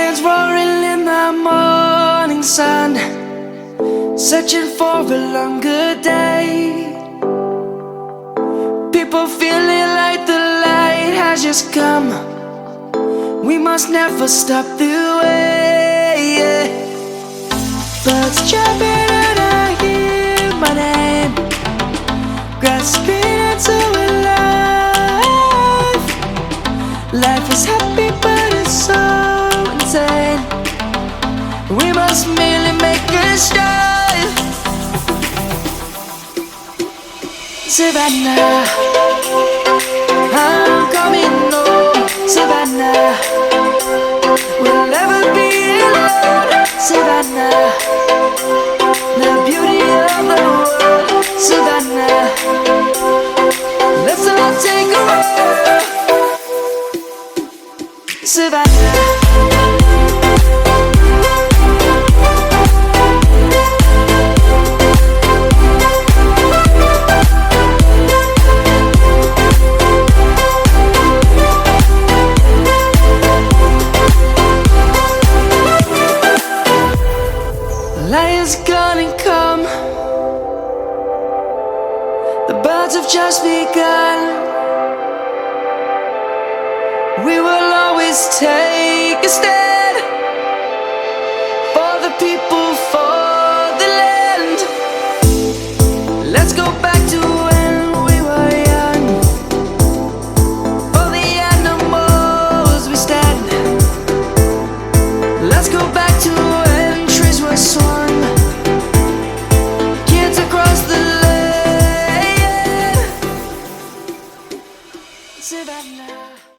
lions roaring in the morning sun, searching for a longer day. People feeling like the light has just come. We must never stop the way. Birds jumping and I hear my name, grasping into a life. Life is happy but it's so insane. We must merely make a start. Savannah, I'm coming home. Savannah, we'll never be alone. Savannah, the beauty of the world. Savannah, let's all take a walk. Savannah. Lion's gonna come. The birds have just begun. We will always take a stand.